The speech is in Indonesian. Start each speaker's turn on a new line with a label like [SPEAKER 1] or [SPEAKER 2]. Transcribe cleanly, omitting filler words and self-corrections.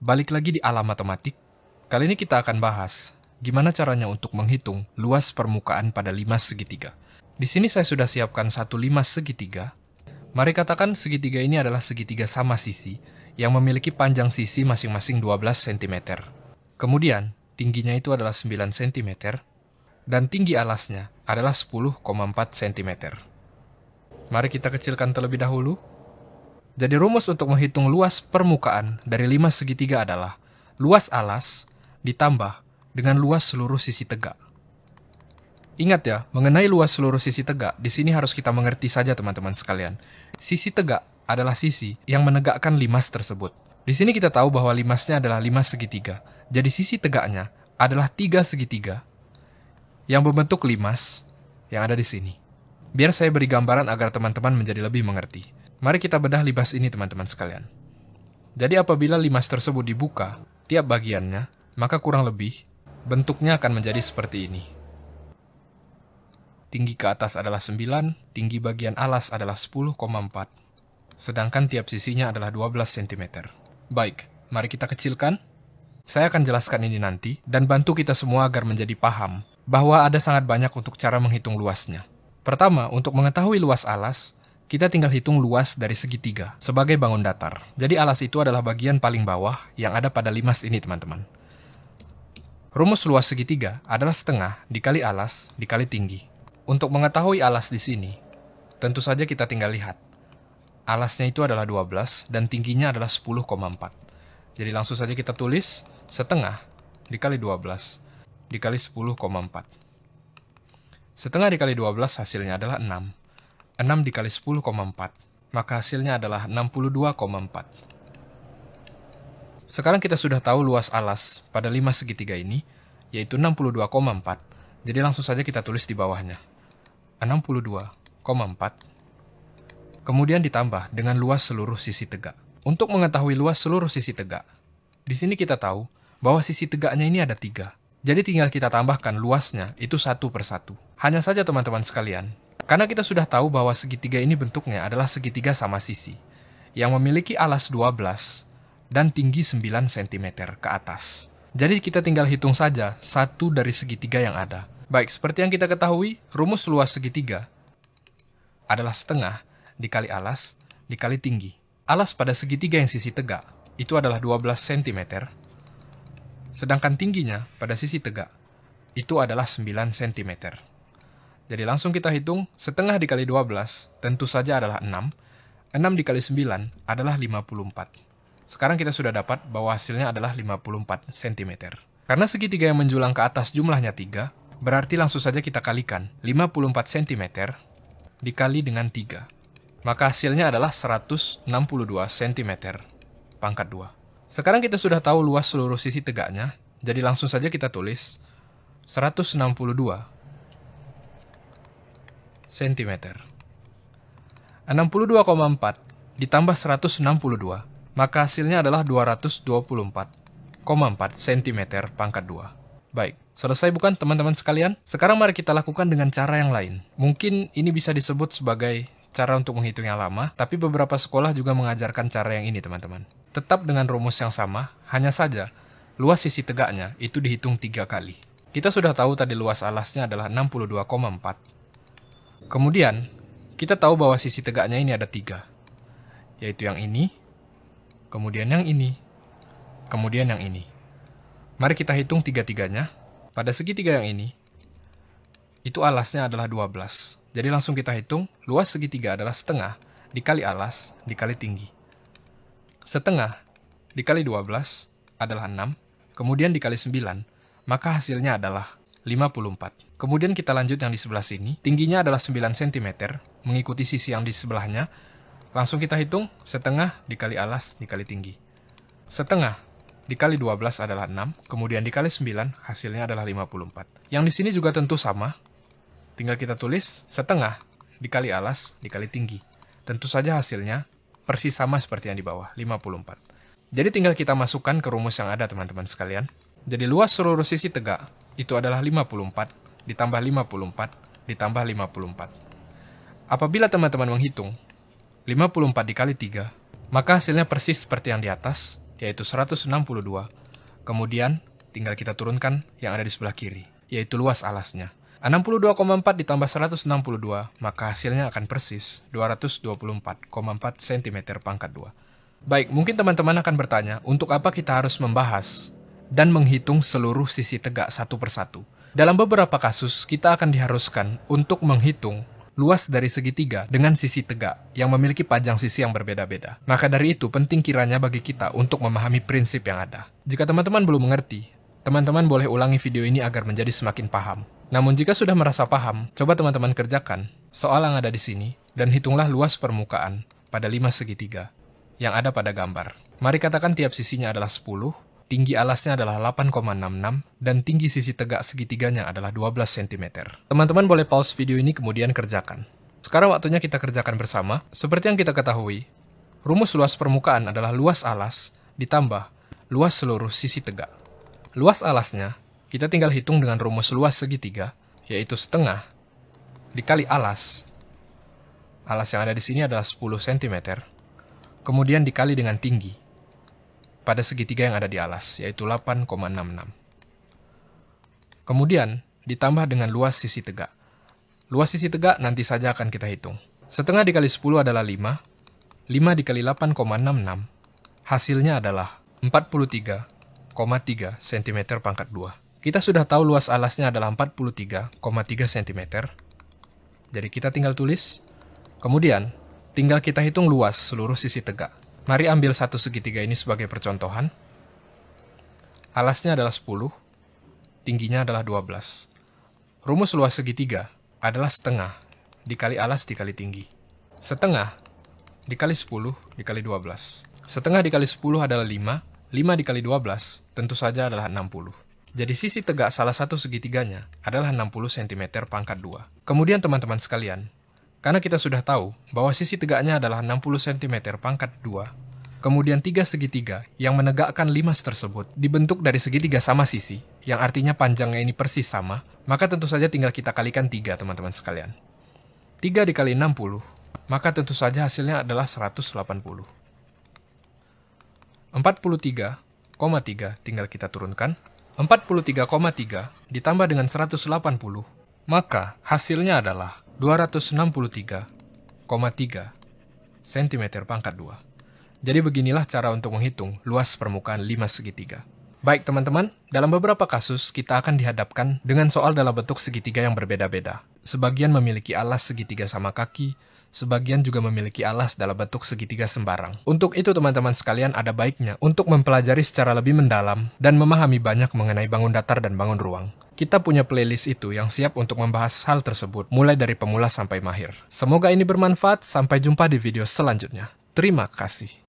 [SPEAKER 1] Balik lagi di alam matematik. Kali ini kita akan bahas gimana caranya untuk menghitung luas permukaan pada limas segitiga. Di sini saya sudah siapkan satu limas segitiga. Mari katakan segitiga ini adalah segitiga sama sisi yang memiliki panjang sisi masing-masing 12 cm. Kemudian, tingginya itu adalah 9 cm dan tinggi alasnya adalah 10,4 cm. Mari kita kecilkan terlebih dahulu. Jadi rumus untuk menghitung luas permukaan dari limas segitiga adalah luas alas ditambah dengan luas seluruh sisi tegak. Ingat ya, mengenai luas seluruh sisi tegak, di sini harus kita mengerti saja teman-teman sekalian. Sisi tegak adalah sisi yang menegakkan limas tersebut. Di sini kita tahu bahwa limasnya adalah limas segitiga. Jadi sisi tegaknya adalah 3 segitiga yang membentuk limas yang ada di sini. Biar saya beri gambaran agar teman-teman menjadi lebih mengerti. Mari kita bedah limas ini teman-teman sekalian. Jadi apabila limas tersebut dibuka, tiap bagiannya, maka kurang lebih bentuknya akan menjadi seperti ini. Tinggi ke atas adalah 9, tinggi bagian alas adalah 10,4, sedangkan tiap sisinya adalah 12 cm. Baik, mari kita kecilkan. Saya akan jelaskan ini nanti, dan bantu kita semua agar menjadi paham bahwa ada sangat banyak untuk cara menghitung luasnya. Pertama, untuk mengetahui luas alas, kita tinggal hitung luas dari segitiga sebagai bangun datar. Jadi alas itu adalah bagian paling bawah yang ada pada limas ini teman-teman. Rumus luas segitiga adalah setengah dikali alas dikali tinggi. Untuk mengetahui alas di sini, tentu saja kita tinggal lihat. Alasnya itu adalah 12 dan tingginya adalah 10,4. Jadi langsung saja kita tulis setengah dikali 12 dikali 10,4. Setengah dikali 12 hasilnya adalah 6. 6 dikali 10,4, maka hasilnya adalah 62,4. Sekarang kita sudah tahu luas alas pada limas segitiga ini, yaitu 62,4. Jadi langsung saja kita tulis di bawahnya. 62,4. Kemudian ditambah dengan luas seluruh sisi tegak. Untuk mengetahui luas seluruh sisi tegak, di sini kita tahu bahwa sisi tegaknya ini ada 3. Jadi tinggal kita tambahkan luasnya itu satu per satu. Hanya saja teman-teman sekalian, karena kita sudah tahu bahwa segitiga ini bentuknya adalah segitiga sama sisi, yang memiliki alas 12 dan tinggi 9 cm ke atas. Jadi kita tinggal hitung saja satu dari segitiga yang ada. Baik, seperti yang kita ketahui, rumus luas segitiga adalah setengah dikali alas dikali tinggi. Alas pada segitiga yang sisi tegak itu adalah 12 cm, sedangkan tingginya pada sisi tegak itu adalah 9 cm. Jadi langsung kita hitung, setengah dikali 12 tentu saja adalah 6. 6 dikali 9 adalah 54. Sekarang kita sudah dapat bahwa hasilnya adalah 54 cm. Karena segitiga yang menjulang ke atas jumlahnya 3, berarti langsung saja kita kalikan 54 cm dikali dengan 3. Maka hasilnya adalah 162 cm pangkat 2. Sekarang kita sudah tahu luas seluruh sisi tegaknya, jadi langsung saja kita tulis 162 cm. 62,4 ditambah 162, maka hasilnya adalah 224,4 cm pangkat 2. Baik, selesai bukan teman-teman sekalian? Sekarang mari kita lakukan dengan cara yang lain. Mungkin ini bisa disebut sebagai cara untuk menghitung yang lama, tapi beberapa sekolah juga mengajarkan cara yang ini teman-teman. Tetap dengan rumus yang sama, hanya saja luas sisi tegaknya itu dihitung 3 kali. Kita sudah tahu tadi luas alasnya adalah 62,4. Kemudian, kita tahu bahwa sisi tegaknya ini ada 3, yaitu yang ini, kemudian yang ini, kemudian yang ini. Mari kita hitung 3-3-nya. Pada segitiga yang ini, itu alasnya adalah 12. Jadi langsung kita hitung, luas segitiga adalah setengah dikali alas dikali tinggi. Setengah dikali 12 adalah 6, kemudian dikali 9, maka hasilnya adalah 54. Kemudian kita lanjut yang di sebelah sini. Tingginya adalah 9 cm, mengikuti sisi yang di sebelahnya. Langsung kita hitung, setengah dikali alas dikali tinggi. Setengah dikali 12 adalah 6, kemudian dikali 9, hasilnya adalah 54. Yang di sini juga tentu sama. Tinggal kita tulis, setengah dikali alas dikali tinggi. Tentu saja hasilnya persis sama seperti yang di bawah, 54. Jadi tinggal kita masukkan ke rumus yang ada teman-teman sekalian. Jadi luas seluruh sisi tegak itu adalah 54 ditambah 54 ditambah 54. Apabila teman-teman menghitung 54 dikali 3, maka hasilnya persis seperti yang di atas, yaitu 162. Kemudian, tinggal kita turunkan yang ada di sebelah kiri, yaitu luas alasnya. 62,4 ditambah 162, maka hasilnya akan persis 224,4 cm pangkat 2. Baik, mungkin teman-teman akan bertanya, untuk apa kita harus membahas dan menghitung seluruh sisi tegak satu persatu? Dalam beberapa kasus, kita akan diharuskan untuk menghitung luas dari segitiga dengan sisi tegak yang memiliki panjang sisi yang berbeda-beda. Maka dari itu, penting kiranya bagi kita untuk memahami prinsip yang ada. Jika teman-teman belum mengerti, teman-teman boleh ulangi video ini agar menjadi semakin paham. Namun jika sudah merasa paham, coba teman-teman kerjakan soal yang ada di sini dan hitunglah luas permukaan pada 5 segitiga yang ada pada gambar. Mari katakan tiap sisinya adalah 10, tinggi alasnya adalah 8,66, dan tinggi sisi tegak segitiganya adalah 12 cm. Teman-teman boleh pause video ini kemudian kerjakan. Sekarang waktunya kita kerjakan bersama. Seperti yang kita ketahui, rumus luas permukaan adalah luas alas ditambah luas seluruh sisi tegak. Luas alasnya, kita tinggal hitung dengan rumus luas segitiga, yaitu setengah dikali alas. Alas yang ada di sini adalah 10 cm. Kemudian dikali dengan tinggi pada segitiga yang ada di alas, yaitu 8,66. Kemudian, ditambah dengan luas sisi tegak. Luas sisi tegak nanti saja akan kita hitung. Setengah dikali 10 adalah 5. 5 dikali 8,66. Hasilnya adalah 43,3 cm pangkat 2. Kita sudah tahu luas alasnya adalah 43,3 cm. Jadi kita tinggal tulis. Kemudian, tinggal kita hitung luas seluruh sisi tegak. Mari ambil satu segitiga ini sebagai percontohan. Alasnya adalah 10, tingginya adalah 12. Rumus luas segitiga adalah setengah dikali alas dikali tinggi. Setengah dikali 10 dikali 12. Setengah dikali 10 adalah 5, 5 dikali 12 tentu saja adalah 60. Jadi sisi tegak salah satu segitiganya adalah 60 cm pangkat 2. Kemudian teman-teman sekalian, karena kita sudah tahu bahwa sisi tegaknya adalah 60 cm pangkat 2, kemudian 3 segitiga yang menegakkan limas tersebut dibentuk dari segitiga sama sisi, yang artinya panjangnya ini persis sama, maka tentu saja tinggal kita kalikan 3 teman-teman sekalian. 3 dikali 60, maka tentu saja hasilnya adalah 180. 43,3 tinggal kita turunkan. 43,3 ditambah dengan 180, maka hasilnya adalah 263,3 cm pangkat 2. Jadi beginilah cara untuk menghitung luas permukaan 5 segitiga. Baik teman-teman, dalam beberapa kasus kita akan dihadapkan dengan soal dalam bentuk segitiga yang berbeda-beda. Sebagian memiliki alas segitiga sama kaki, sebagian juga memiliki alas dalam bentuk segitiga sembarang. Untuk itu teman-teman sekalian ada baiknya untuk mempelajari secara lebih mendalam dan memahami banyak mengenai bangun datar dan bangun ruang. Kita punya playlist itu yang siap untuk membahas hal tersebut, mulai dari pemula sampai mahir. Semoga ini bermanfaat, sampai jumpa di video selanjutnya. Terima kasih.